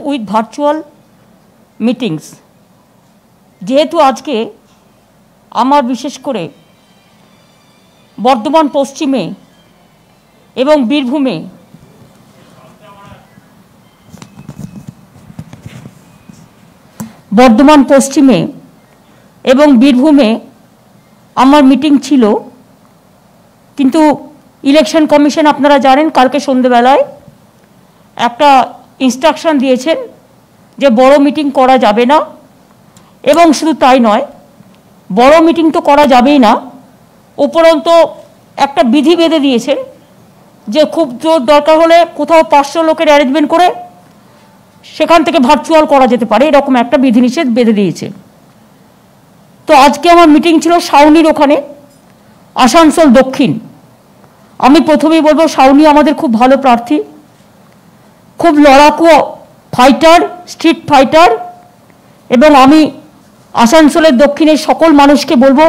With virtual meetings, যেহেতু আজকে আমার বিশেষ করে বর্ধমান পশ্চিমে এবং বীরভূমে আমার মিটিং ছিল, কিন্তু ইলেকশন কমিশন আপনারা জানেন কালকে সন্ধ্যেবেলায় একটা ইনস্ট্রাকশন দিয়েছেন যে বড় মিটিং করা যাবে না। এবং শুধু তাই নয়, বড় মিটিং তো করা যাবেই না, উপরন্তু একটা বিধি বেঁধে দিয়েছেন যে খুব জোর দরকার হলে কোথাও 500 লোকের অ্যারেঞ্জমেন্ট করে সেখান থেকে ভার্চুয়াল করা যেতে পারে, এরকম একটা বিধিনিষেধ বেঁধে দিয়েছে। তো আজকে আমার মিটিং ছিল সাউনির ওখানে, আসানসোল দক্ষিণ। আমি প্রথমেই বলবো সাউনি আমাদের খুব ভালো প্রার্থী, খুব লড়াকু ফাইটার, স্ট্রিট ফাইটার। এবং আমি আসানসোলের দক্ষিণের সকল মানুষকে বলবো,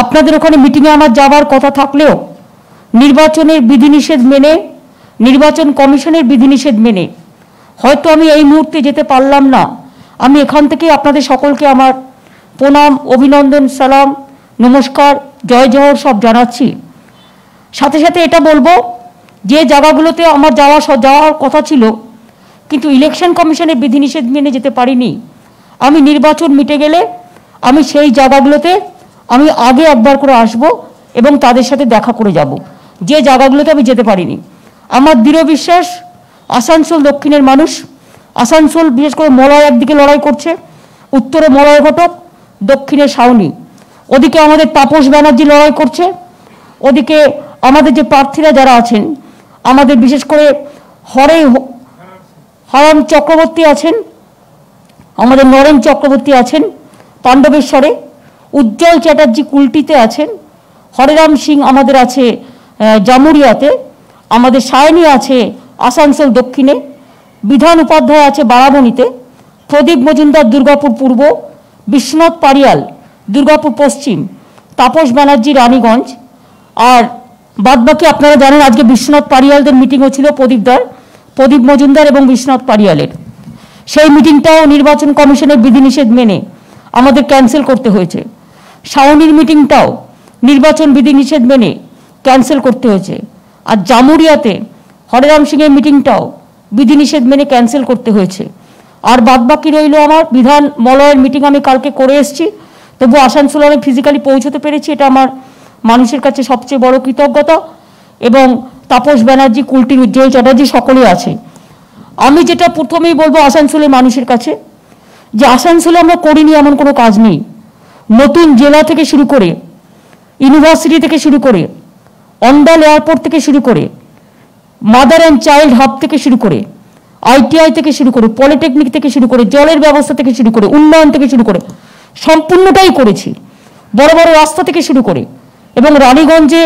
আপনাদের ওখানে মিটিংয়ে আমার যাবার কথা থাকলেও নির্বাচনের বিধিনিষেধ মেনে, নির্বাচন কমিশনের বিধিনিষেধ মেনে হয়তো আমি এই মুহূর্তে যেতে পারলাম না। আমি এখান থেকে আপনাদের সকলকে আমার প্রণাম, অভিনন্দন, সালাম, নমস্কার, জয় জহর সব জানাচ্ছি। সাথে সাথে এটা বলবো, যে জায়গাগুলোতে আমার যাওয়ার কথা ছিল কিন্তু ইলেকশন কমিশনের বিধিনিষেধ মেনে যেতে পারিনি, আমি নির্বাচন মিটে গেলে আমি সেই জায়গাগুলোতে আমি আগে একবার করে আসব এবং তাদের সাথে দেখা করে যাব, যে জায়গাগুলোতে আমি যেতে পারিনি। আমার দৃঢ় বিশ্বাস আসানসোল দক্ষিণের মানুষ, আসানসোল বিশেষ করে মলয় একদিকে লড়াই করছে, উত্তরে মলয় ঘটক, দক্ষিণে সাউনি, ওদিকে আমাদের তাপস ব্যানার্জি লড়াই করছে, ওদিকে আমাদের যে প্রার্থীরা যারা আছেন, আমাদের বিশেষ করে হরাম চক্রবর্তী আছেন, আমাদের নরেন চক্রবর্তী আছেন পাণ্ডবেশ্বরে, উজ্জ্বল চ্যাটার্জি কুলটিতে আছেন, হরেরাম সিং আমাদের আছে জামুরিয়াতে, আমাদের সায়নী আছে আসানসোল দক্ষিণে, বিধান উপাধ্যায় আছে বারাবণীতে, প্রদীপ মজুমদার দুর্গাপুর পূর্ব, বিশ্বনাথ পারিয়াল দুর্গাপুর পশ্চিম, তাপস ব্যানার্জি রানীগঞ্জ। আর বাদবাকি আপনারা জানেন আজকে বিশ্বনাথ পারিয়ালদের মিটিংও ছিল, প্রদীপ মজুমদার এবং বিশ্বনাথ পারিয়ালের। সেই মিটিংটাও নির্বাচন কমিশনের বিধিনিষেধ মেনে আমাদের ক্যান্সেল করতে হয়েছে। সাউনির মিটিংটাও নির্বাচন বিধিনিষেধ মেনে ক্যান্সেল করতে হয়েছে। আর জামুরিয়াতে হরেরাম সিংয়ের মিটিংটাও বিধিনিষেধ মেনে ক্যান্সেল করতে হয়েছে। আর বাদবাকি রইল আমার বিধান মলয়ের মিটিং, আমি কালকে করে এসেছি, তবু আসানসোলে আমি ফিজিক্যালি পৌঁছতে পেরেছি, এটা আমার মানুষের কাছে সবচেয়ে বড় কৃতজ্ঞতা। এবং তাপস ব্যানার্জি, কুলটির উজ্জ্বল চ্যাটার্জি সকলেই আছে। আমি যেটা প্রথমেই বলবো আসানসোলের মানুষের কাছে, যে আসানসোলে আমরা করিনি এমন কোনো কাজ নেই। নতুন জেলা থেকে শুরু করে, ইউনিভার্সিটি থেকে শুরু করে, অন্ডাল এয়ারপোর্ট থেকে শুরু করে, মাদার অ্যান্ড চাইল্ড হাব থেকে শুরু করে, ITI থেকে শুরু করে, পলিটেকনিক থেকে শুরু করে, জলের ব্যবস্থা থেকে শুরু করে, উন্নয়ন থেকে শুরু করে সম্পূর্ণটাই করেছি। বড় বড় রাস্তা থেকে শুরু করে, এবং রানীগঞ্জে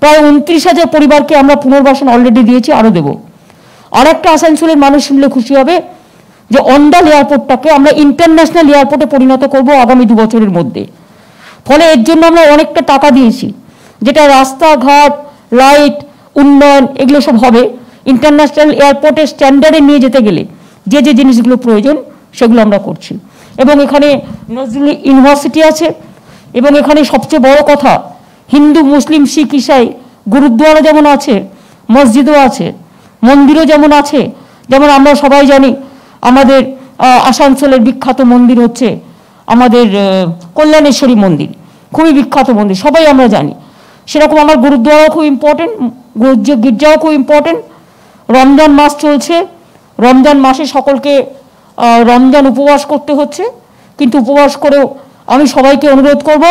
প্রায় 29,000 পরিবারকে আমরা পুনর্বাসন অলরেডি দিয়েছি, আরও দেব। আর একটা আসানসোলের মানুষ শুনলে খুশি হবে যে অন্ডাল এয়ারপোর্টটাকে আমরা ইন্টারন্যাশনাল এয়ারপোর্টে পরিণত করব আগামী 2 বছরের মধ্যে। ফলে এর জন্য আমরা অনেকটা টাকা দিয়েছি, যেটা রাস্তাঘাট, লাইট, উন্নয়ন এগুলো সব হবে। ইন্টারন্যাশনাল এয়ারপোর্টের স্ট্যান্ডার্ডে নিয়ে যেতে গেলে যে যে জিনিসগুলো প্রয়োজন সেগুলো আমরা করছি। এবং এখানে নজরুল ইউনিভার্সিটি আছে, এবং এখানে সবচেয়ে বড় কথা, হিন্দু, মুসলিম, শিখ, ইসাই গুরুদ্বারা যেমন আছে, মসজিদও আছে, মন্দিরও যেমন আছে। যেমন আমরা সবাই জানি আমাদের আসানসোলের বিখ্যাত মন্দির হচ্ছে আমাদের কল্যাণেশ্বরী মন্দির, খুবই বিখ্যাত মন্দির, সবাই আমরা জানি। সেরকম আমার গুরুদ্বারাও খুব ইম্পর্টেন্ট, গির্জাও খুব ইম্পর্টেন্ট। রমজান মাস চলছে, রমজান মাসে সকলকে রমজান উপবাস করতে হচ্ছে, কিন্তু উপবাস করেও আমি সবাইকে অনুরোধ করব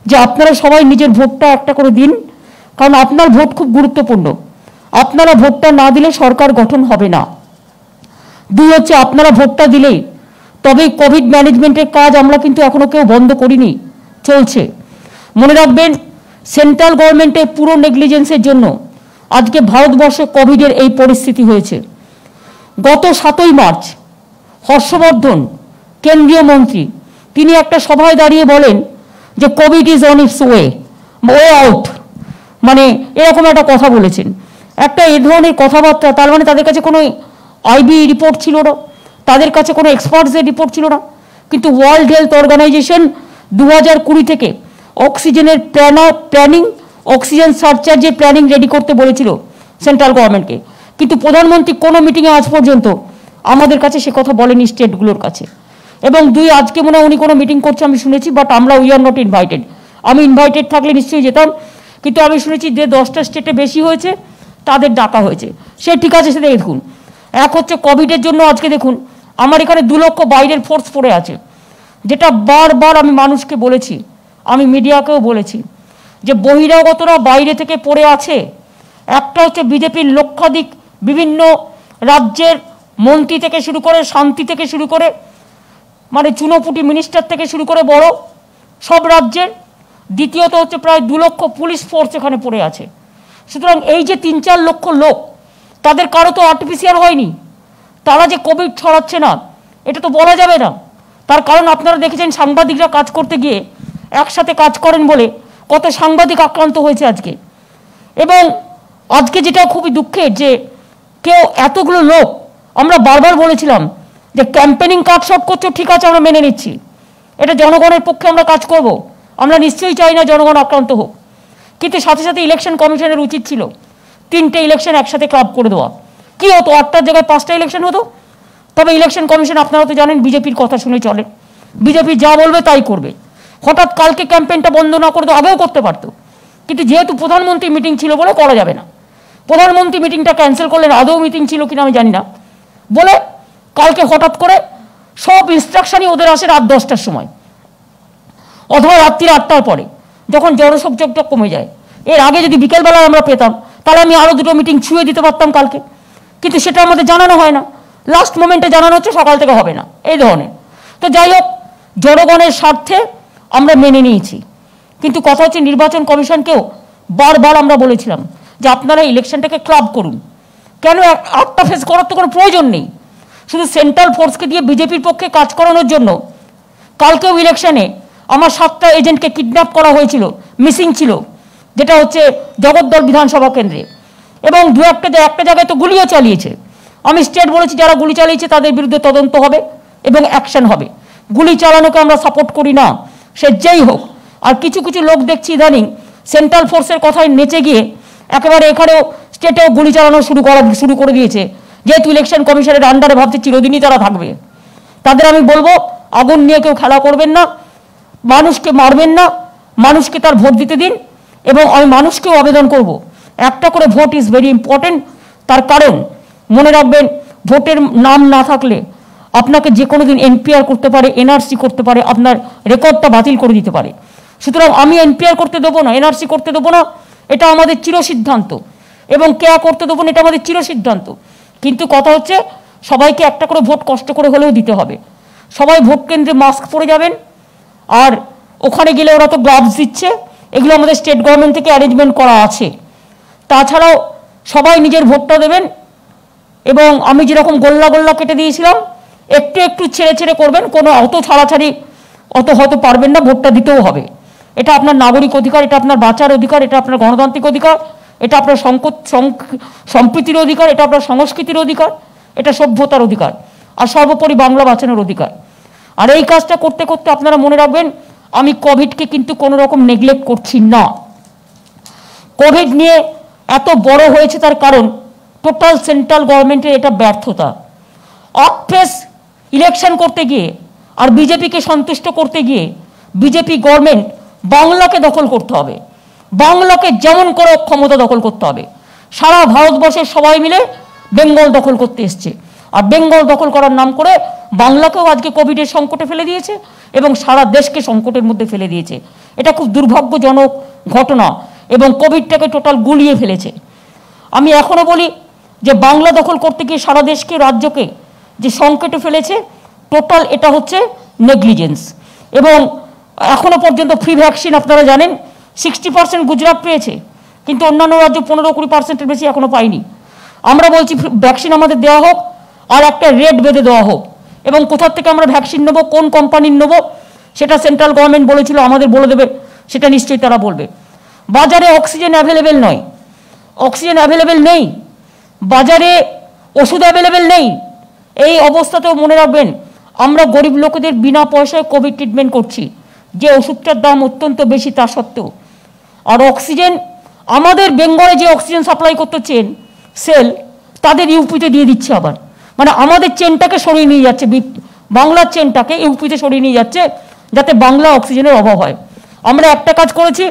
যে আপনারা সবাই নিজের ভোটটা একটা করে দিন, কারণ আপনার ভোট খুব গুরুত্বপূর্ণ। আপনারা ভোটটা না দিলে সরকার গঠন হবে না। 2 হচ্ছে আপনারা ভোটটা দিলেই তবে কোভিড ম্যানেজমেন্টের কাজ আমরা কিন্তু এখনো কেউ বন্ধ করিনি, চলছে। মনে রাখবেন, সেন্ট্রাল গভর্নমেন্টের পুরো নেগলিজেন্সের জন্য আজকে ভারতবর্ষে কোভিডের এই পরিস্থিতি হয়েছে। গত 7ই মার্চ হর্ষবর্ধন কেন্দ্রীয় মন্ত্রী তিনি একটা সভায় দাঁড়িয়ে বলেন যে Covid is on its way out, মানে এরকম একটা কথা বলেছেন। একটা এ ধরনের কথাবার্তা, তার মানে তাদের কাছে কোনো আইবি রিপোর্ট ছিল না, তাদের কাছে কোনো এক্সপার্টসের রিপোর্ট ছিল না। কিন্তু ওয়ার্ল্ড হেলথ অর্গানাইজেশন 2020 থেকে অক্সিজেনের প্ল্যানিং, অক্সিজেন সারচার্জের প্ল্যানিং রেডি করতে বলেছিল সেন্ট্রাল গভর্নমেন্টকে, কিন্তু প্রধানমন্ত্রী কোনো মিটিংয়ে আজ পর্যন্ত আমাদের কাছে সে কথা বলেনি, স্টেটগুলোর কাছে। এবং আজকে মনে হয় উনি কোনো মিটিং করছে আমি শুনেছি, বাট আমরা উই আর নট ইনভাইটেড। আমি ইনভাইটেড থাকলে নিশ্চয়ই যেতাম, কিন্তু আমি শুনেছি যে 10টা স্টেটে বেশি হয়েছে তাদের ডাকা হয়েছে, সে ঠিক আছে, সেটা দেখুন। এক হচ্ছে কোভিডের জন্য আজকে দেখুন আমার এখানে 2 লক্ষ বাইরের ফোর্স পড়ে আছে, যেটা বারবার আমি মানুষকে বলেছি, আমি মিডিয়াকেও বলেছি যে বহিরাগতরা বাইরে থেকে পড়ে আছে। একটা হচ্ছে বিজেপির লক্ষাধিক বিভিন্ন রাজ্যের মন্ত্রী থেকে শুরু করে, শান্তি থেকে শুরু করে, মানে চুনোপুটি মিনিস্টার থেকে শুরু করে বড় সব রাজ্যের। দ্বিতীয়ত হচ্ছে প্রায় 2 লক্ষ পুলিশ ফোর্স এখানে পড়ে আছে। সুতরাং এই যে 3-4 লক্ষ লোক, তাদের কারো তো আরটিপিসিআর হয়নি, তারা যে কোভিড ছড়াচ্ছে না এটা তো বলা যাবে না। তার কারণ আপনারা দেখেছেন সাংবাদিকরা কাজ করতে গিয়ে একসাথে কাজ করেন বলে কত সাংবাদিক আক্রান্ত হয়েছে আজকে। এবং আজকে যেটা খুবই দুঃখের যে কেউ এতগুলো লোক, আমরা বারবার বলেছিলাম যে ক্যাম্পেনিং কাজ সব করছো, ঠিক আছে আমরা মেনে নিচ্ছি, এটা জনগণের পক্ষে আমরা কাজ করব, আমরা নিশ্চয়ই চাই না জনগণ আক্রান্ত হোক, কিন্তু সাথে সাথে ইলেকশন কমিশনের উচিত ছিল 3টে ইলেকশন একসাথে ক্লাব করে দেওয়া। কী হতো, 8টার জায়গায় 5টা ইলেকশন হতো। তবে ইলেকশন কমিশন আপনারা তো জানেন বিজেপির কথা শুনে চলে, বিজেপি যা বলবে তাই করবে। হঠাৎ কালকে ক্যাম্পেইনটা বন্ধ না করে তো আগেও করতে পারতো, কিন্তু যেহেতু প্রধানমন্ত্রী মিটিং ছিল বলে করা যাবে না। প্রধানমন্ত্রী মিটিংটা ক্যান্সেল করলেন, আদৌ মিটিং ছিল কিনা আমি জানি না, বলে কালকে হঠাৎ করে সব ইনস্ট্রাকশনই ওদের আসে রাত 10টার সময় অথবা রাত্রি 8টার পরে, যখন জনসংযোগটা কমে যায়। এর আগে যদি বিকেলবেলায় আমরা পেতাম তাহলে আমি আরও 2টো মিটিং ছুঁয়ে দিতে পারতাম কালকে, কিন্তু সেটা আমাদের জানানো হয় না, লাস্ট মোমেন্টে জানানো হচ্ছে সকাল থেকে হবে না, এই ধরনের। তো যাই হোক, জনগণের স্বার্থে আমরা মেনে নিয়েছি। কিন্তু কথা হচ্ছে নির্বাচন কমিশনকেও বারবার আমরা বলেছিলাম যে আপনারা ইলেকশনটাকে ক্লাব করুন। কেন 8টা ফেজ করার তো কোনো প্রয়োজন নেই, শুধু সেন্ট্রাল ফোর্সকে দিয়ে বিজেপির পক্ষে কাজ করানোর জন্য। কালকেও ইলেকশনে আমার 7টা এজেন্টকে কিডন্যাপ করা হয়েছিল, মিসিং ছিল, যেটা হচ্ছে জগদ্দল বিধানসভা কেন্দ্রে, এবং একটা জায়গায় তো গুলিও চালিয়েছে। আমি স্টেট বলেছি যারা গুলি চালিয়েছে তাদের বিরুদ্ধে তদন্ত হবে এবং অ্যাকশন হবে। গুলি চালানোকে আমরা সাপোর্ট করি না, সে যেই হোক। আর কিছু কিছু লোক দেখছি ইদানিং সেন্ট্রাল ফোর্সের কথায় নেচে গিয়ে একেবারে এখানেও স্টেটেও গুলি চালানো শুরু করে দিয়েছে, যেহেতু ইলেকশন কমিশনের আন্ডারে ভাবছে চিরদিনই তারা থাকবে। তাদের আমি বলবো আগুন নিয়ে কেউ খেলা করবেন না, মানুষকে মারবেন না, মানুষকে তার ভোট দিতে দিন। এবং আমি মানুষকেও আবেদন করব, একটা করে ভোট ইজ ভেরি ইম্পর্টেন্ট। তার কারণ মনে রাখবেন, ভোটের নাম না থাকলে আপনাকে যে কোনো দিন এনপিআর করতে পারে, এনআরসি করতে পারে, আপনার রেকর্ডটা বাতিল করে দিতে পারে। সুতরাং আমি এনপিআর করতে দেবো না, এনআরসি করতে দেবো না, এটা আমাদের চিরসিদ্ধান্ত, এবং কেয়া করতে দেবো না, এটা আমাদের চিরসিদ্ধান্ত। কিন্তু কথা হচ্ছে সবাইকে একটা করে ভোট কষ্ট করে হলেও দিতে হবে। সবাই ভোট কেন্দ্রে মাস্ক পরে যাবেন, আর ওখানে গেলে ওরা তো গ্লাভস দিচ্ছে, এগুলো আমাদের স্টেট গভর্নমেন্ট থেকে অ্যারেঞ্জমেন্ট করা আছে। তাছাড়াও সবাই নিজের ভোটটা দেবেন, এবং আমি যেরকম গোল্লা গোল্লা কেটে দিয়েছিলাম একটু একটু ছেড়ে ছেড়ে করবেন, কোনো অত ছাড়াছাড়ি অত হয়তো পারবেন না, ভোটটা দিতেও হবে। এটা আপনার নাগরিক অধিকার, এটা আপনার বাঁচার অধিকার, এটা আপনার গণতান্ত্রিক অধিকার, এটা আপনার সম্প্রীতির অধিকার, এটা আপনার সংস্কৃতির অধিকার, এটা সভ্যতার অধিকার, আর সর্বোপরি বাংলা বাঁচানোর অধিকার। আর এই কাজটা করতে করতে আপনারা মনে রাখবেন, আমি কোভিডকে কিন্তু কোনো রকম নেগলেক্ট করছি না। কোভিড নিয়ে এত বড় হয়েছে তার কারণ টোটাল সেন্ট্রাল গভর্নমেন্টের এটা ব্যর্থতা। অফেস ইলেকশন করতে গিয়ে আর বিজেপিকে সন্তুষ্ট করতে গিয়ে বিজেপি গভর্নমেন্ট বাংলাকে দখল করতে হবে, বাংলাকে যেমন করে ক্ষমতা দখল করতে হবে। সারা ভারতবর্ষের সবাই মিলে বেঙ্গল দখল করতে এসছে, আর বেঙ্গল দখল করার নাম করে বাংলাকেও আজকে কোভিডের সংকটে ফেলে দিয়েছে এবং সারা দেশকে সংকটের মধ্যে ফেলে দিয়েছে। এটা খুব দুর্ভাগ্যজনক ঘটনা এবং কোভিডটাকে টোটাল গুলিয়ে ফেলেছে। আমি এখনো বলি যে বাংলা দখল করতে গিয়ে সারা দেশকে, রাজ্যকে যে সংকটে ফেলেছে, টোটাল এটা হচ্ছে নেগলিজেন্স। এবং এখনো পর্যন্ত ফ্রি ভ্যাকসিন আপনারা জানেন 60% গুজরাট পেয়েছে, কিন্তু অন্যান্য রাজ্য 15-20%-এর বেশি এখনো পায়নি। আমরা বলছি ভ্যাকসিন আমাদের দেওয়া হোক, আর একটা রেট বেঁধে দেওয়া হোক, এবং কোথার থেকে আমরা ভ্যাকসিন নেবো, কোন কোম্পানির নেবো, সেটা সেন্ট্রাল গভর্নমেন্ট বলেছিল আমাদের বলে দেবে, সেটা নিশ্চয়ই তারা বলবে। বাজারে অক্সিজেন অ্যাভেলেবেল নয়, অক্সিজেন অ্যাভেলেবেল নেই, বাজারে ওষুধ অ্যাভেলেবেল নেই। এই অবস্থাতেও মনে রাখবেন আমরা গরিব লোকেদের বিনা পয়সায় কোভিড ট্রিটমেন্ট করছি, যে ওষুধটার দাম অত্যন্ত বেশি তা সত্ত্বেও। আর অক্সিজেন আমাদের বেঙ্গলে যে অক্সিজেন সাপ্লাই করতে চেন সেল, তাদের ইউপিতে দিয়ে দিচ্ছে আবার, মানে আমাদের চেনটাকে সরিয়ে নিয়ে যাচ্ছে, বাংলার চেনটাকে ইউপিতে সরিয়ে নিয়ে যাচ্ছে, যাতে বাংলা অক্সিজেনের অভাব হয়। আমরা একটা কাজ করেছি,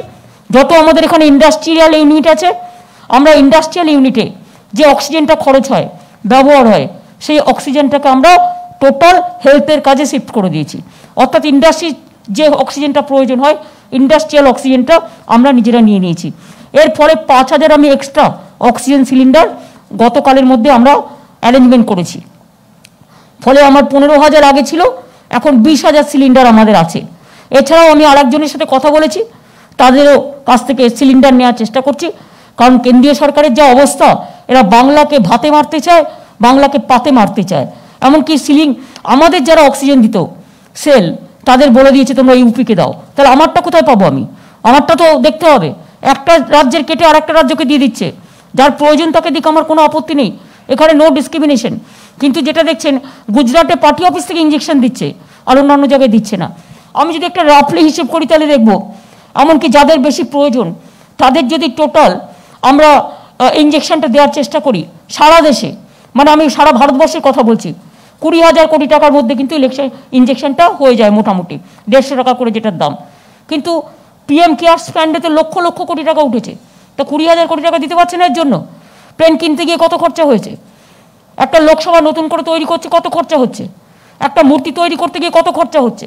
যত আমাদের এখানে ইন্ডাস্ট্রিয়াল ইউনিট আছে, আমরা ইন্ডাস্ট্রিয়াল ইউনিটে যে অক্সিজেনটা খরচ হয়, ব্যবহার হয়, সেই অক্সিজেনটাকে আমরা টোটাল হেলথের কাজে শিফট করে দিয়েছি। অর্থাৎ ইন্ডাস্ট্রি যে অক্সিজেনটা প্রয়োজন হয়, ইন্ডাস্ট্রিয়াল অক্সিজেনটা আমরা নিজেরা নিয়ে নিয়েছি। এর ফলে 5,000 আমি এক্সট্রা অক্সিজেন সিলিন্ডার গতকালের মধ্যে আমরা অ্যারেঞ্জমেন্ট করেছি। ফলে আমার 15,000 আগে ছিল, এখন 20,000 সিলিন্ডার আমাদের আছে। এছাড়াও আমি আরেকজনের সাথে কথা বলেছি, তাদেরও কাছ থেকে সিলিন্ডার নেওয়ার চেষ্টা করছি। কারণ কেন্দ্রীয় সরকারের যা অবস্থা, এরা বাংলাকে ভাতে মারতে চায়, বাংলাকে পাতে মারতে চায়। এমনকি আমাদের যারা অক্সিজেন দিত সেল, তাদের বলে দিয়েছে তোমরা ইউপিকে দাও। তাহলে আমারটা কোথায় পাবো আমি? আমারটা তো দেখতে হবে। একটা রাজ্যের কেটে আর একটা রাজ্যকে দিয়ে দিচ্ছে, যার প্রয়োজন তাকে দিক, আমার কোনো আপত্তি নেই, এখানে নো ডিসক্রিমিনেশন। কিন্তু যেটা দেখছেন গুজরাটে পার্টি অফিস থেকে ইঞ্জেকশন দিচ্ছে, আর অন্যান্য জায়গায় দিচ্ছে না। আমি যদি একটা রাফলি হিসেব করি তাহলে দেখব, এমনকি যাদের বেশি প্রয়োজন তাদের যদি টোটাল আমরা ইঞ্জেকশনটা দেওয়ার চেষ্টা করি সারা দেশে, মানে আমি সারা ভারতবর্ষের কথা বলছি, 20,000 কোটি টাকার মধ্যে কিন্তু ইঞ্জেকশনটা হয়ে যায় মোটামুটি 150 টাকা করে যেটার দাম। কিন্তু পিএম কেয়ার্স ফান্ডে তো লক্ষ লক্ষ কোটি টাকা উঠেছে, তা 20,000 কোটি টাকা দিতে পারছে না। এর জন্য প্লেন কিনতে গিয়ে কত খরচা হয়েছে, একটা লোকসভা নতুন করে তৈরি করছে কত খরচা হচ্ছে, একটা মূর্তি তৈরি করতে গিয়ে কত খরচা হচ্ছে।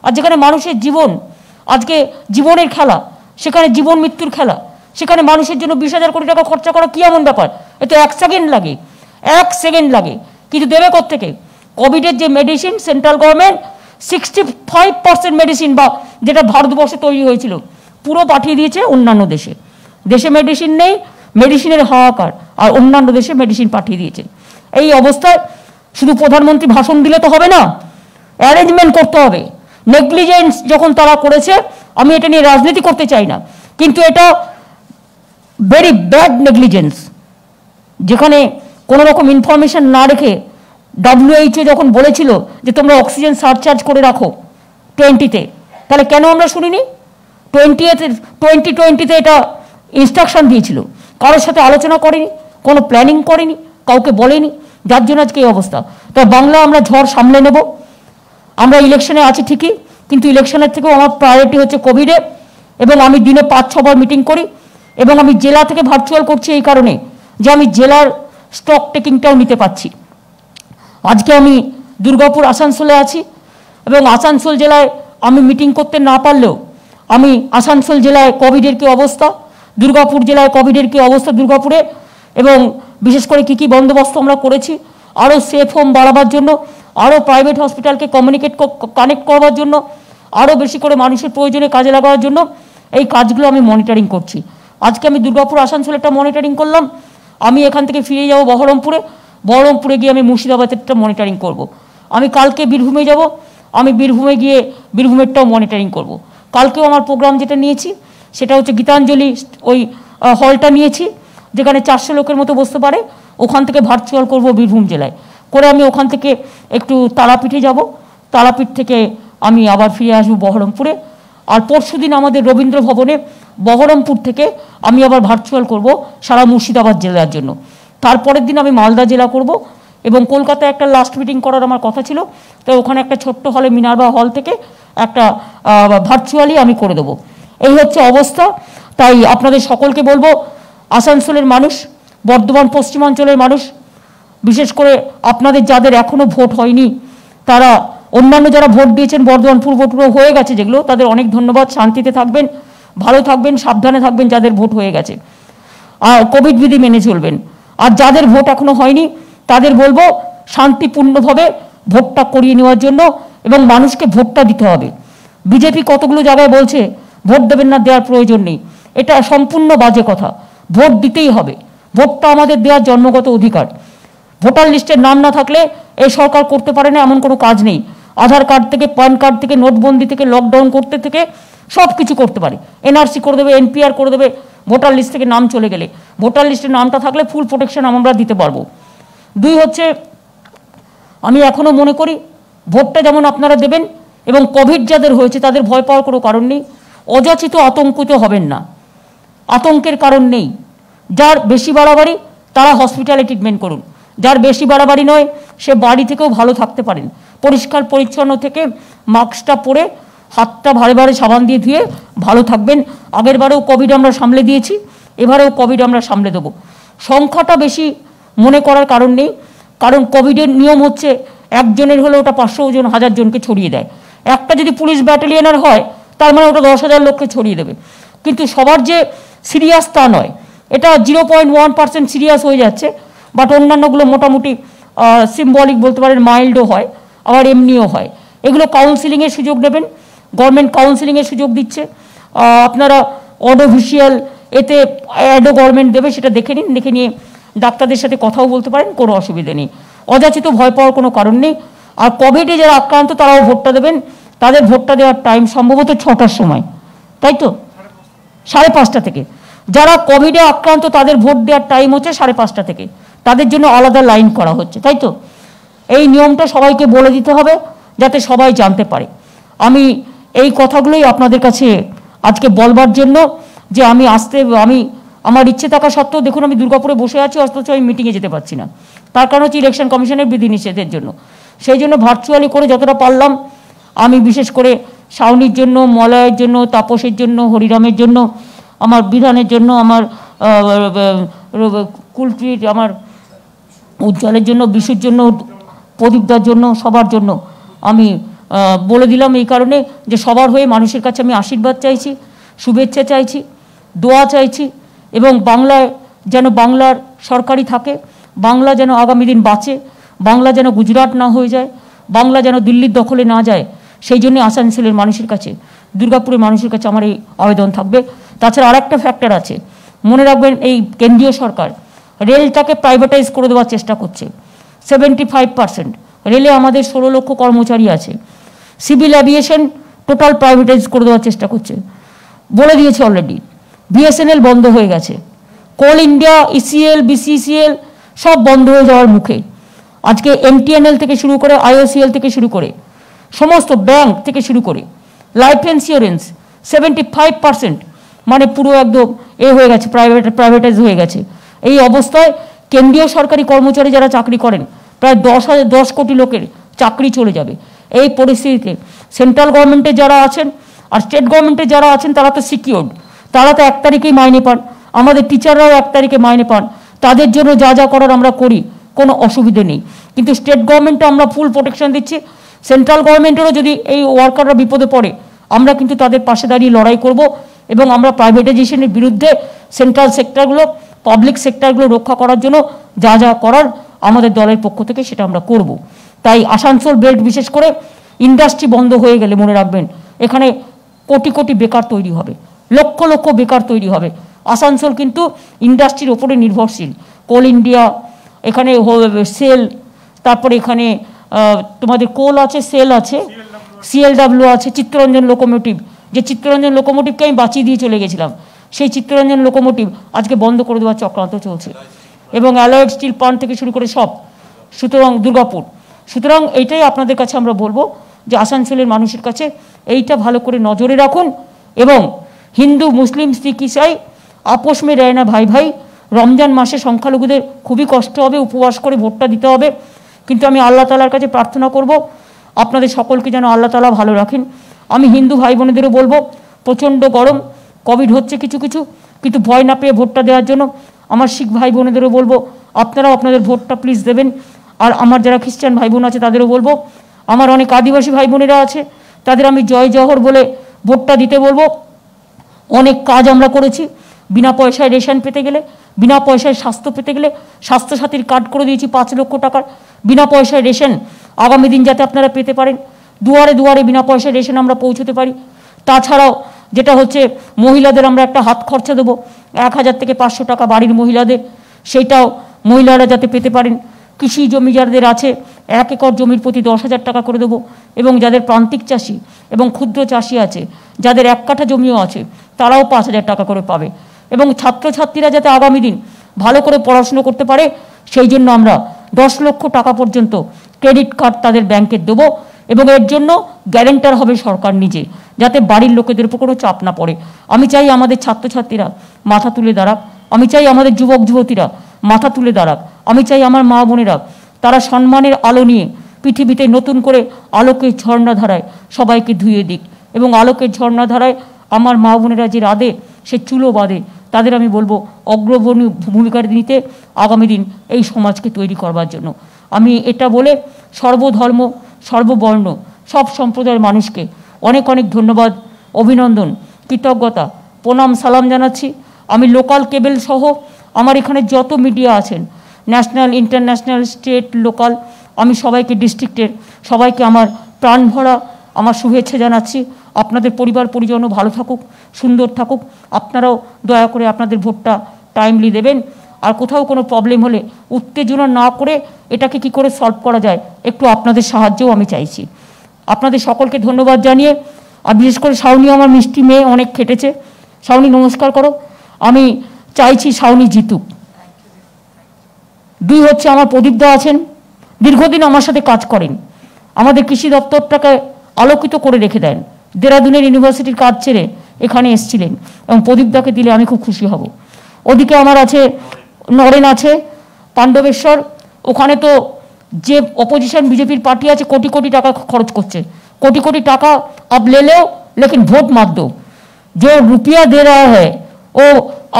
আর যেখানে মানুষের জীবন, আজকে জীবনের খেলা, সেখানে জীবন মৃত্যুর খেলা, সেখানে মানুষের জন্য 20,000 কোটি টাকা খরচা করা কি এমন ব্যাপার? এতে 1 সেকেন্ড লাগে, 1 সেকেন্ড লাগে। কিন্তু দেবে কোত্থেকে? কোভিডের যে মেডিসিন সেন্ট্রাল গভর্নমেন্ট 65% মেডিসিন বা যেটা ভারতবর্ষে তৈরি হয়েছিল পুরো পাঠিয়ে দিয়েছে অন্যান্য দেশে। দেশে মেডিসিন নেই, মেডিসিনের হাহাকার, আর অন্যান্য দেশে মেডিসিন পাঠিয়ে দিয়েছে। এই অবস্থায় শুধু প্রধানমন্ত্রী ভাষণ দিলে তো হবে না, অ্যারেঞ্জমেন্ট করতে হবে। নেগলিজেন্স যখন তারা করেছে, আমি এটা নিয়ে রাজনীতি করতে চাই না, কিন্তু এটা ভেরি ব্যাড নেগলিজেন্স। যেখানে কোনো রকম ইনফরমেশন না রেখে WHO যখন বলেছিল যে তোমরা অক্সিজেন সারচার্জ করে রাখো 20-তে, তাহলে কেন আমরা শুনিনি? 2020-তে এটা ইনস্ট্রাকশন দিয়েছিল, কারোর সাথে আলোচনা করেনি, কোনো প্ল্যানিং করেনি, কাউকে বলেনি, যার জন্য আজকে এই অবস্থা। তো বাংলা আমরা ঝড় সামলে নেব। আমরা ইলেকশনে আছি ঠিকই, কিন্তু ইলেকশনের থেকেও আমার প্রায়োরিটি হচ্ছে কোভিডে, এবং আমি দিনে 5-6 বার মিটিং করি, এবং আমি জেলা থেকে ভার্চুয়াল করছি এই কারণে যে আমি জেলার স্টক টেকিংটাও নিতে পারছি। আজকে আমি দুর্গাপুর আসানসোলে আছি, এবং আসানসোল জেলায় আমি মিটিং করতে না পারলেও আমি আসানসোল জেলায় কোভিডের কী অবস্থা, দুর্গাপুর জেলায় কোভিডের কী অবস্থা দুর্গাপুরে, এবং বিশেষ করে কী কী বন্দোবস্ত আমরা করেছি আরও সেফ হোম বাড়াবার জন্য, আরও প্রাইভেট হসপিটালকে কানেক্ট করবার জন্য, আরও বেশি করে মানুষের প্রয়োজনে কাজে লাগাবার জন্য এই কাজগুলো আমি মনিটরিং করছি। আজকে আমি দুর্গাপুর আসানসোলেরটা মনিটরিং করলাম, আমি এখান থেকে ফিরে যাব বহরমপুরে গিয়ে আমি মুর্শিদাবাদেরটা মনিটরিং করব। আমি কালকে বীরভূমে যাব, আমি বীরভূমে গিয়ে বীরভূমেরটাও মনিটরিং করব। কালকেও আমার প্রোগ্রাম যেটা নিয়েছি সেটা হচ্ছে গীতাঞ্জলি, ওই হলটা নিয়েছি যেখানে 400 লোকের মতো বসতে পারে, ওখান থেকে ভার্চুয়াল করব বীরভূম জেলায় করে। আমি ওখান থেকে একটু তারাপীঠে যাব, তারাপীঠ থেকে আমি আবার ফিরে আসবো বহরমপুরে। আর পরশুদিন আমাদের রবীন্দ্র ভবনে বহরমপুর থেকে আমি আবার ভার্চুয়াল করব সারা মুর্শিদাবাদ জেলার জন্য। তারপরের দিন আমি মালদা জেলা করব, এবং কলকাতায় একটা লাস্ট মিটিং করার আমার কথা ছিল, তো ওখানে একটা ছোট্ট হলে মিনার্ভা হল থেকে একটা ভার্চুয়ালি আমি করে দেবো। এই হচ্ছে অবস্থা। তাই আপনাদের সকলকে বলবো, আসানসোলের মানুষ, বর্ধমান পশ্চিমাঞ্চলের মানুষ, বিশেষ করে আপনাদের যাদের এখনও ভোট হয়নি, তারা অন্যান্য যারা ভোট দিয়েছেন বর্ধমান পূর্ব টুর্ব হয়ে গেছে যেগুলো, তাদের অনেক ধন্যবাদ। শান্তিতে থাকবেন, ভালো থাকবেন, সাবধানে থাকবেন যাদের ভোট হয়ে গেছে, আর কোভিড বিধি মেনে চলবেন। আর যাদের ভোট এখনো হয়নি তাদের বলবো শান্তিপূর্ণভাবে ভোটটা করিয়ে নেওয়ার জন্য, এবং মানুষকে ভোটটা দিতে হবে। বিজেপি কতগুলো জায়গায় বলছে ভোট দেবেন না, দেওয়ার প্রয়োজন নেই, এটা সম্পূর্ণ বাজে কথা। ভোট দিতেই হবে, ভোটটা আমাদের দেওয়ার জন্মগত অধিকার। ভোটার লিস্টের নাম না থাকলে এই সরকার করতে পারে না এমন কোনো কাজ নেই। আধার কার্ড থেকে, প্যান কার্ড থেকে, নোটবন্দি থেকে, লকডাউন করতে থেকে সব কিছু করতে পারে। এনআরসি করে দেবে, এনপিআর করে দেবে, ভোটার লিস্ট থেকে নাম চলে গেলে ভোটার লিস্টে নামটা থাকলে ফুল প্রোটেকশন আমরা দিতে পারবো। 2 হচ্ছে, আমি এখনও মনে করি ভোটটা যেমন আপনারা দেবেন এবং কোভিড যাদের হয়েছে তাদের ভয় পাওয়ার কোনো কারণ নেই, অযাচিত আতঙ্কিত হবেন না, আতঙ্কের কারণ নেই। যার বেশি বাড়াবাড়ি তারা হসপিটালে ট্রিটমেন্ট করুন, যার বেশি বাড়াবাড়ি নয় সে বাড়ি থেকেও ভালো থাকতে পারেন। পরিষ্কার পরিচ্ছন্ন থেকে মাস্কটা পরে হাতটা ভারে ভারে সাবান দিয়ে ধুয়ে ভালো থাকবেন। আগের বারেও কোভিড আমরা সামলে দিয়েছি, এবারেও কোভিড আমরা সামলে দেবো। সংখ্যাটা বেশি মনে করার কারণ নেই, কারণ কোভিডের নিয়ম হচ্ছে একজনের হলে ওটা 500 জন 1000 জনকে ছড়িয়ে দেয়। একটা যদি পুলিশ ব্যাটালিয়নের হয় তার মানে ওটা 10,000 লোককে ছড়িয়ে দেবে। কিন্তু সবার যে সিরিয়াস তা নয়, এটা 0.1% সিরিয়াস হয়ে যাচ্ছে, বাট অন্যান্যগুলো মোটামুটি সিম্বলিক বলতে পারেন, মাইল্ডও হয় আবার এমনিও হয়। এগুলো কাউন্সিলিংয়ের সুযোগ নেবেন, গভর্নমেন্ট কাউন্সিলিংয়ের সুযোগ দিচ্ছে। আপনারা অডোভিশিয়াল এতে অ্যাডও গভর্নমেন্ট দেবে, সেটা দেখে নিন, দেখে নিয়ে ডাক্তারদের সাথে কথাও বলতে পারেন, কোনো অসুবিধা নেই। অযাচিত ভয় পাওয়ার কোনো কারণ নেই। আর কোভিডে যারা আক্রান্ত তারাও ভোটটা দেবেন, তাদের ভোটটা দেওয়ার টাইম সম্ভবত 6টার সময়, তাই তো 5:30 থেকে। যারা কোভিডে আক্রান্ত তাদের ভোট দেওয়ার টাইম হচ্ছে 5:30 থেকে, তাদের জন্য আলাদা লাইন করা হচ্ছে, তাই তো। এই নিয়মটা সবাইকে বলে দিতে হবে যাতে সবাই জানতে পারে। আমি এই কথাগুলোই আপনাদের কাছে আজকে বলবার জন্য যে আমি আমার ইচ্ছে থাকা সত্ত্বেও দেখুন আমি দুর্গাপুরে বসে আছি, অথচ আমি মিটিংয়ে যেতে পারছি না। তার কারণ হচ্ছে ইলেকশন কমিশনের বিধিনিষেধের জন্য। সেই জন্য ভার্চুয়ালি করে যতটা পারলাম আমি, বিশেষ করে শাওনির জন্য, মলয়ের জন্য, তাপসের জন্য, হরিরামের জন্য, আমার বিধানের জন্য, আমার কুলটির, আমার উজ্জ্বলের জন্য, বিশুর জন্য, প্রদীপদার জন্য, সবার জন্য আমি বলে দিলাম এই কারণে যে সবার হয়ে মানুষের কাছে আমি আশীর্বাদ চাইছি, শুভেচ্ছা চাইছি, দোয়া চাইছি, এবং বাংলায় যেন বাংলার সরকারি থাকে, বাংলা যেন আগামী দিন বাঁচে, বাংলা যেন গুজরাট না হয়ে যায়, বাংলা যেন দিল্লির দখলে না যায়। সেই জন্য আসানসোলের মানুষের কাছে, দুর্গাপুরের মানুষের কাছে আমার এই আবেদন থাকবে। তাছাড়া আরেকটা ফ্যাক্টর আছে, মনে রাখবেন, এই কেন্দ্রীয় সরকার রেলটাকে প্রাইভেটাইজ করে দেওয়ার চেষ্টা করছে। 75% রেলে আমাদের 16 লক্ষ কর্মচারী আছে। সিভিল অ্যাভিয়েশন টোটাল প্রাইভেটাইজ করে দেওয়ার চেষ্টা করছে, বলে দিয়েছে অলরেডি। বিএসএনএল বন্ধ হয়ে গেছে, কোল ইন্ডিয়া, ইসিএল, বিসিসিএল সব বন্ধ হয়ে যাওয়ার মুখে। আজকে এমটিএনএল থেকে শুরু করে, আইওসিএল থেকে শুরু করে, সমস্ত ব্যাংক থেকে শুরু করে, লাইফ ইন্স্যুরেন্স 75% মানে পুরো একদম হয়ে গেছে, প্রাইভেটাইজ হয়ে গেছে। এই অবস্থায় কেন্দ্রীয় সরকারি কর্মচারী যারা চাকরি করেন প্রায় 10 কোটি লোকের চাকরি চলে যাবে। এই পরিস্থিতিতে সেন্ট্রাল গভর্নমেন্টে যারা আছেন আর স্টেট গভর্নমেন্টে যারা আছেন তারা তো সিকিউরড, তারা তো 1 তারিখেই মাইনে পান, আমাদের টিচাররাও 1 তারিখে মাইনে পান, তাদের জন্য যা যা করার আমরা করি, কোনো অসুবিধে নেই। কিন্তু স্টেট গভর্নমেন্টে আমরা ফুল প্রোটেকশন দিচ্ছি, সেন্ট্রাল গভর্নমেন্টেরও যদি এই ওয়ার্কাররা বিপদে পড়ে আমরা কিন্তু তাদের পাশে দাঁড়িয়ে লড়াই করব, এবং আমরা প্রাইভেটাইজেশনের বিরুদ্ধে সেন্ট্রাল সেক্টরগুলো, পাবলিক সেক্টরগুলো রক্ষা করার জন্য যা যা করার আমাদের দলের পক্ষ থেকে সেটা আমরা করব। তাই আসানসোল বেল্ট বিশেষ করে ইন্ডাস্ট্রি বন্ধ হয়ে গেলে মনে রাখবেন এখানে কোটি কোটি বেকার তৈরি হবে, লক্ষ লক্ষ বেকার তৈরি হবে। আসানসোল কিন্তু ইন্ডাস্ট্রির ওপরে নির্ভরশীল। কোল ইন্ডিয়া, এখানে সেল, তারপরে এখানে তোমাদের কোল আছে, সেল আছে, সিএলডাব্লিউ আছে, চিত্তরঞ্জন লোকোমোটিভ, যে চিত্তরঞ্জন লোকোমোটিভকে আমি বাঁচিয়ে দিয়ে চলে গেছিলাম, সেই চিত্তরঞ্জন লোকোমোটিভ আজকে বন্ধ করে দেওয়ার চক্রান্ত চলছে, এবং অ্যালয়েড স্টিল প্লান্ট থেকে শুরু করে সব। সুতরাং দুর্গাপুর, সুতরাং এইটাই আপনাদের কাছে আমরা বলবো যে আসানসোলের মানুষের কাছে এইটা ভালো করে নজরে রাখুন, এবং হিন্দু, মুসলিম, শিখ, ইসাই আপোষ মে রয় না ভাই ভাই। রমজান মাসে সংখ্যালঘুদের খুবই কষ্ট হবে, উপবাস করে ভোটটা দিতে হবে, কিন্তু আমি আল্লাহ তাআলার কাছে প্রার্থনা করব আপনাদের সকলকে যেন আল্লাহ তাআলা ভালো রাখেন। আমি হিন্দু ভাই বোনেদেরও বলবো, প্রচণ্ড গরম, কোভিড হচ্ছে কিছু কিছু, কিন্তু ভয় না পেয়ে ভোটটা দেওয়ার জন্য। আমার শিখ ভাই বোনেদেরও বলবো আপনারাও আপনাদের ভোটটা প্লিজ দেবেন। আর আমার যারা খ্রিস্টান ভাই বোন আছে তাদেরও বলবো, আমার অনেক আদিবাসী ভাই বোনেরা আছে তাদের আমি জয় জহর বলে ভোটটা দিতে বলবো। অনেক কাজ আমরা করেছি, বিনা পয়সায় রেশন পেতে গেলে, বিনা পয়সায় স্বাস্থ্য পেতে গেলে স্বাস্থ্যসাথীর কার্ড করে দিয়েছি 5 লক্ষ টাকার, বিনা পয়সায় রেশন আগামী দিন যাতে আপনারা পেতে পারেন, দুয়ারে দুয়ারে বিনা পয়সায় রেশন আমরা পৌঁছতে পারি। তাছাড়াও যেটা হচ্ছে মহিলাদের আমরা একটা হাত খরচা দেবো 1000 থেকে 500 টাকা বাড়ির মহিলাদের, সেইটাও মহিলারা যাতে পেতে পারেন। কৃষি জমি যাদের আছে 1 একর জমির প্রতি 10,000 টাকা করে দেবো, এবং যাদের প্রান্তিক চাষি এবং ক্ষুদ্র চাষি আছে, যাদের 1 কাঠা জমিও আছে, তারাও 5,000 টাকা করে পাবে। এবং ছাত্রছাত্রীরা যাতে আগামী দিন ভালো করে পড়াশুনো করতে পারে, সেই জন্য আমরা 10 লক্ষ টাকা পর্যন্ত ক্রেডিট কার্ড তাদের ব্যাংকে দেবো, এবং এর জন্য গ্যারেন্টার হবে সরকার নিজে, যাতে বাড়ির লোকেদের উপর কোনো চাপ না পড়ে। আমি চাই আমাদের ছাত্রছাত্রীরা মাথা তুলে দাঁড়াক, আমি চাই আমাদের যুবক যুবতীরা মাথা তুলে দাঁড়াক, আমি চাই আমার মা বোনেরা তারা সম্মানের আলো নিয়ে পৃথিবীতে নতুন করে আলোকের ঝর্ণাধারায় সবাইকে ধুয়ে দিক, এবং আলোকের ঝর্ণাধারায় আমার মা বোনেরা যে রাধে, সে চুলো বাঁধে, তাদের আমি বলবো অগ্রগণ্য ভূমিকা নিতে আগামী দিন এই সমাজকে তৈরি করবার জন্য। আমি এটা বলে সর্বধর্ম সর্ববর্ণ সব সম্প্রদায়ের মানুষকে অনেক অনেক ধন্যবাদ, অভিনন্দন, কৃতজ্ঞতা, প্রণাম, সালাম জানাচ্ছি। আমি লোকাল কেবল সহ আমার এখানে যত মিডিয়া আছেন, ন্যাশনাল, ইন্টারন্যাশনাল, স্টেট, লোকাল, আমি সবাইকে, ডিস্ট্রিক্টের সবাইকে আমার প্রাণ ভরা আমার শুভেচ্ছা জানাচ্ছি। আপনাদের পরিবার পরিজনও ভালো থাকুক, সুন্দর থাকুক। আপনারাও দয়া করে আপনাদের ভোটটা টাইমলি দেবেন। আর কোথাও কোনো প্রবলেম হলে উত্তেজনা না করে এটাকে কি করে সলভ করা যায়, একটু আপনাদের সাহায্যও আমি চাইছি। আপনাদের সকলকে ধন্যবাদ জানিয়ে, আর বিশেষ করে শাওনি আমার মিষ্টি মেয়ে, অনেক খেটেছে। শাওনি নমস্কার করো। আমি চাইছি শাওনি জিতুক। 2 হচ্ছে আমার প্রদীপদা আছেন, দীর্ঘদিন আমার সাথে কাজ করেন, আমাদের কৃষি দপ্তরটাকে আলোকিত করে রেখে দেন, দেরাদুনের ইউনিভার্সিটির কাজ ছেড়ে এখানে এসেছিলেন, এবং প্রদীপদাকে দিলে আমি খুব খুশি হব। ওদিকে আমার আছে নরেন আছে পাণ্ডবেশ্বর, ওখানে তো যে অপোজিশন बीजेपी पार्टी আছে কোটি কোটি টাকা খরচ করছে, कोटी कोटी टाका अब ले लो लेकिन वोट मत दो। जो रुपया दे रहा है वो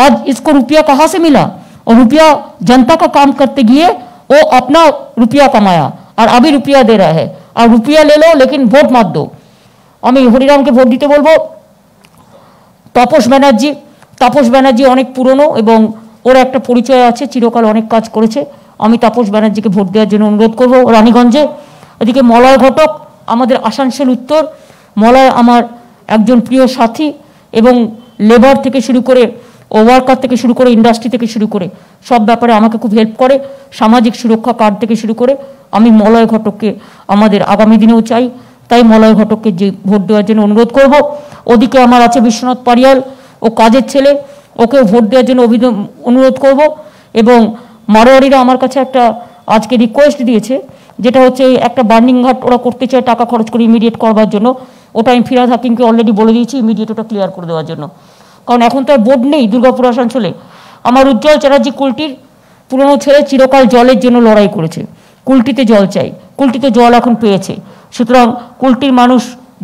आज इसको रुपया कहाँ से मिला, और रुपया जनता का काम करते गए वो अपना रुपया कमाया और अभी रुपया दे रहा है, और रुपया ले लो लेकिन वोट मत दो। আমি হরিরামকে ভোট দিতে বলবো। তাপস ব্যানার্জি অনেক পুরনো এবং ওর একটা পরিচয় আছে, চিরকাল অনেক কাজ করেছে। আমি তাপস ব্যানার্জিকে ভোট দেওয়ার জন্য অনুরোধ করব রানীগঞ্জে। এদিকে মলয় ঘটক আমাদের আসানসোল উত্তর, মলয় আমার একজন প্রিয় সাথী, এবং লেবার থেকে শুরু করে ওয়ার্কার থেকে শুরু করে ইন্ডাস্ট্রি থেকে শুরু করে সব ব্যাপারে আমাকে খুব হেল্প করে, সামাজিক সুরক্ষা কার্ড থেকে শুরু করে। আমি মলয় ঘটককে আমাদের আগামী দিনেও চাই, তাই মলয় ঘটককে যে ভোট দেওয়ার জন্য অনুরোধ করব। ওদিকে আমার আছে বিশ্বনাথ পারিয়াল, ও কাজের ছেলে, ওকেও ভোট দেওয়ার জন্য অনুরোধ করব। এবং মারোয়ারিরা আমার কাছে একটা আজকে রিকোয়েস্ট দিয়েছে, যেটা হচ্ছে একটা বার্নিং ঘাট ওরা করতে চায় টাকা খরচ করে ইমিডিয়েট করবার জন্য। ওটা আমি ফিরাদ হাকিমকে অলরেডি বলে দিয়েছি ইমিডিয়েট ওটা ক্লিয়ার করে দেওয়ার জন্য, কারণ এখন তো আর বোর্ড নেই দুর্গাপুর আসানসোলে। আমার উজ্জ্বল চ্যাটার্জি কুলটির পুরনো ছেলে, চিরকাল জলের জন্য লড়াই করেছে, কুলটিতে জল চাই, কুলটিতে জল এখন পেয়েছে, সুতরাং কুলটির মানুষ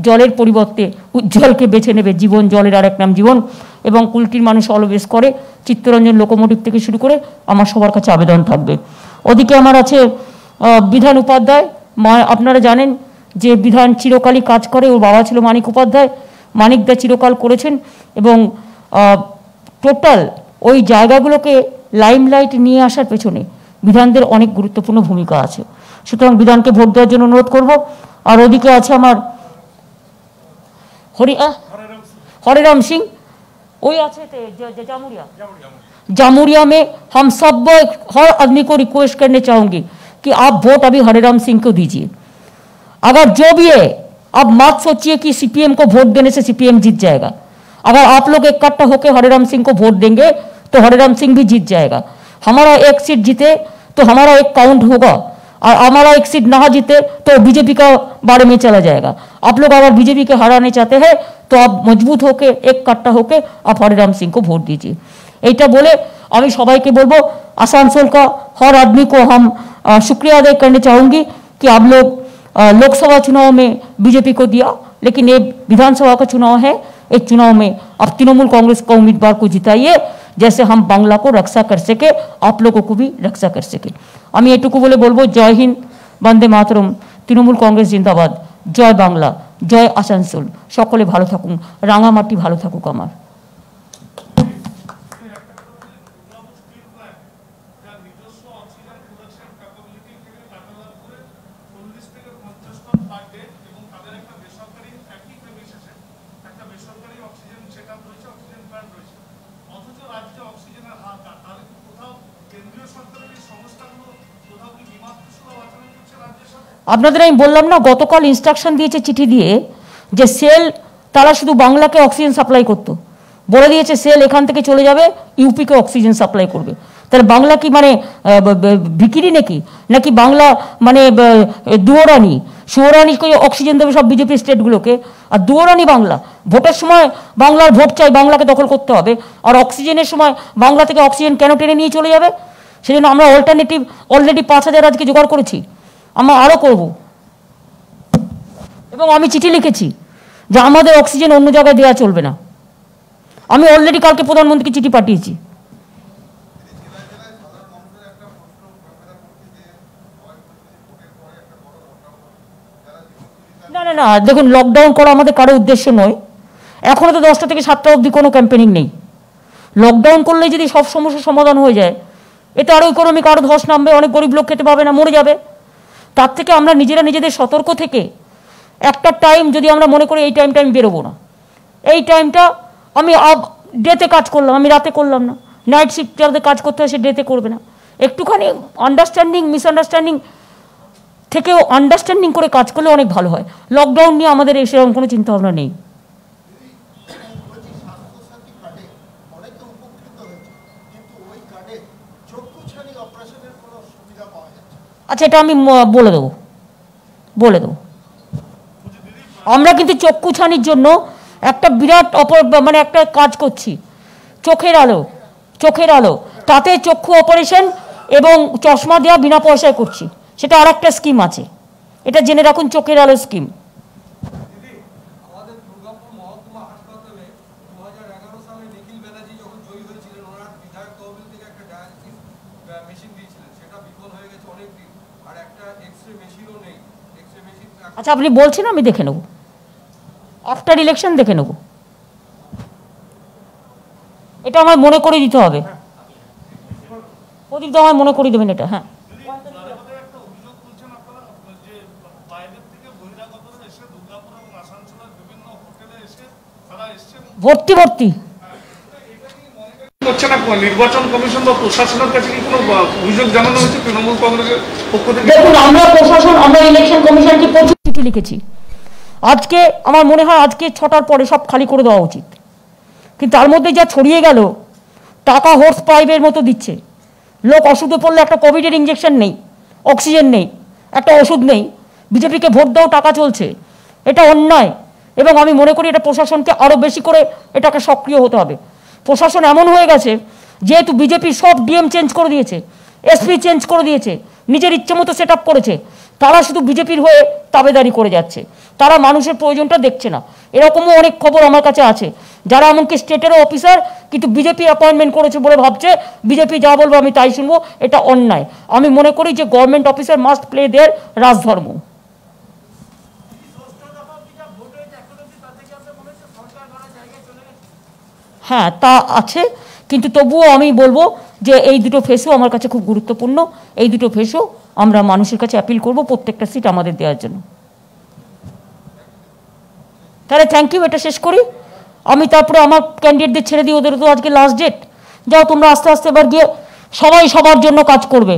জলের পরিবর্তে উজ্জ্বলকে বেছে নেবে। জীবন জলের আরেক নাম জীবন, এবং কুলটির মানুষ অলওয়েজ করে। চিত্তরঞ্জন লোকোমোটিভ থেকে শুরু করে আমার সবার কাছে আবেদন থাকবে। ওদিকে আমার আছে বিধান উপাধ্যায়, আপনারা জানেন যে বিধান চিরকালই কাজ করে, ওর বাবা ছিল মানিক উপাধ্যায়, মানিকদা চিরকাল করেছেন, এবং টোটাল ওই জায়গাগুলোকে লাইমলাইট নিয়ে আসার পেছনে বিধানদের অনেক গুরুত্বপূর্ণ ভূমিকা আছে। সুতরাং বিধানকে ভোট দেওয়ার জন্য অনুরোধ করব। আর ওদিকে আছে আমার हरिराम सिंह, वही आते जामुरिया में। हम सब हर आदमी को रिक्वेस्ट करने चाहूंगी कि आप वोट अभी हरिराम सिंह को दीजिए। अगर जो भी है, आप मत सोचिए कि सीपीएम को वोट देने से सीपीएम जीत जाएगा। अगर आप लोग इकट्ठा होकर हरिराम सिंह को वोट देंगे तो हरिराम सिंह भी जीत जाएगा। हमारा एक सीट जीते तो हमारा एक काउंट होगा, और हमारा एक सीट ना जीते तो बीजेपी का बारे में चला जाएगा। आप लोग अगर बीजेपी के हराने चाहते हैं तो आप मजबूत होके एक कट्टा होके आप हरिराम सिंह को वोट दीजिए। এইটা বলে আমি সবাইকে বলবো, आसनसोल का हर आदमी को हम शुक्रिया अदा करना चाहूँगी कि आप लोग लोकसभा चुनाव में बीजेपी को दिया, लेकिन ये विधानसभा का चुनाव है। इस चुनाव में आप तृणमूल कांग्रेस का उम्मीदवार को जिताइए, जैसे हम बांग्ला को रक्षा कर सके, आप लोगों को भी रक्षा कर सके। আমি এটুকু বলে বলবো, জয় হিন্দ, বন্দে মাতরম, তৃণমূল কংগ্রেস জিন্দাবাদ, জয় বাংলা, জয় আসানসোল। সকলে ভালো থাকুন, রাঙামাটি ভালো থাকুক আমার। কেন্দ্রীয় সরকারের এই সংস্থাগুলো কোথাও কি বিমা বাঁচানো করছে আপনাদের আমি বললাম না, গতকাল ইনস্ট্রাকশন দিয়েছে চিঠি দিয়ে যে সেল তারা শুধু বাংলাকে অক্সিজেন সাপ্লাই করতো, বলে দিয়েছে সেল এখান থেকে চলে যাবে ইউপিকে অক্সিজেন সাপ্লাই করবে। তাহলে বাংলা কি মানে ভিকিরি নাকি বাংলা মানে দুয়োরানি সুয়োরানি অক্সিজেন দেবে সব বিজেপি স্টেটগুলোকে, আর দুয়োরানি বাংলা। ভোটের সময় বাংলার ভোট চাই, বাংলাকে দখল করতে হবে, আর অক্সিজেনের সময় বাংলা থেকে অক্সিজেন কেন টেনে নিয়ে চলে যাবে? সেজন্য আমরা অল্টারনেটিভ অলরেডি 5,000 আজকে জোগাড় করেছি, আমরা আরও করব। এবং আমি চিঠি লিখেছি যে আমাদের অক্সিজেন অন্য জায়গায় দেওয়া চলবে না। আমি অলরেডি কালকে প্রধানমন্ত্রীকে চিঠি পাঠিয়েছি। না না না, দেখুন, লকডাউন করা আমাদের কারো উদ্দেশ্য নয়। এখনও তো 10টা থেকে 7টা অবধি কোনো ক্যাম্পেনিং নেই। লকডাউন করলে যদি সব সমস্যার সমাধান হয়ে যায়, এতে আরও ইকোনমিক আরও ধস নামবে, অনেক গরিব লোক খেতে পাবে না, মরে যাবে। তার থেকে আমরা নিজেদের সতর্ক থেকে একটা টাইম যদি আমরা মনে করি এই টাইমটা আমি বেরোবো না, এই টাইমটা আমি ডেতে কাজ করলাম, আমি রাতে করলাম না, নাইট শিফট যাদের কাজ করতে হয় সে ডেতে করবে না। একটুখানি আন্ডারস্ট্যান্ডিং মিসআন্ডারস্ট্যান্ডিং থেকেও আন্ডারস্ট্যান্ডিং করে কাজ করলে অনেক ভালো হয়। লকডাউন নিয়ে আমাদের সেরকম কোনো চিন্তাভাবনা নেই। আচ্ছা, এটা আমি বলে দেবো। আমরা কিন্তু চক্ষু ছানির জন্য একটা বিরাট মানে একটা কাজ করছি, চোখের আলো, তাতে চক্ষু অপারেশন এবং চশমা দেওয়া বিনা পয়সায় করছি, সেটা আর একটা স্কিম আছে, এটা জেনে রাখুন, চোখের আলো স্কিম। আচ্ছা, আপনি বলছেন, আমি দেখে নেব, আফটার ইলেকশন দেখে নেব, এটা আমার মনে করে দিতে হবে। প্রদীপ দা আমায় মনে করে দেবেন এটা। হ্যাঁ, ভর্তি নির্বাচন কমিশন বা প্রশাসনের কাছে কি কোনো অভিযোগ জানানো হয়েছে তৃণমূল কংগ্রেসের পক্ষ থেকে? দেখুন, আমরা ইলেকশন কমিশনকে প্রচুর চিঠি লিখেছি। আজকে আমার মনে হয় আজকে 6টার পরে সব খালি করে দেওয়া উচিত, কিন্তু তার মধ্যে যা ছড়িয়ে গেল, টাকা হোর্স পাইপের মতো দিচ্ছে। লোক অসুখে পড়লে একটা কোভিডের ইঞ্জেকশন নেই, অক্সিজেন নেই, একটা ওষুধ নেই, বিজেপিকে ভোট দাও টাকা চলছে, এটা অন্যায়। এবং আমি মনে করি এটা প্রশাসনকে আরও বেশি করে এটাকে সক্রিয় হতে হবে। প্রশাসন এমন হয়ে গেছে, যেহেতু বিজেপি সব ডিএম চেঞ্জ করে দিয়েছে, এসপি চেঞ্জ করে দিয়েছে, নিজের ইচ্ছে মতো সেট আপ করেছে, তারা শুধু বিজেপির হয়ে তাবেদারি করে যাচ্ছে, তারা মানুষের প্রয়োজনটা দেখছে না। এরকমও অনেক খবর আমার কাছে আছে, যারা এমনকি স্টেটেরও অফিসার, কিন্তু বিজেপি অ্যাপয়েন্টমেন্ট করেছে বলে ভাবছে বিজেপি যা বলবো আমি তাই শুনবো, এটা অন্যায়। আমি মনে করি যে government officer must play their রাজধর্ম। হ্যাঁ, তা আছে, কিন্তু তবুও আমি বলবো যে এই দুটো ফেসও আমার কাছে খুব গুরুত্বপূর্ণ। এই দুটো ফেসও আমরা মানুষের কাছে অ্যাপিল করব প্রত্যেকটা সিট আমাদের দেওয়ার জন্য। তাহলে থ্যাংক ইউ, এটা শেষ করি। আমি তারপরে আমার ক্যান্ডিডেটদের ছেড়ে দিই, ওদের তো আজকে লাস্ট ডেট। যাও তোমরা আস্তে আস্তে এবার গিয়ে সবাই সবার জন্য কাজ করবে।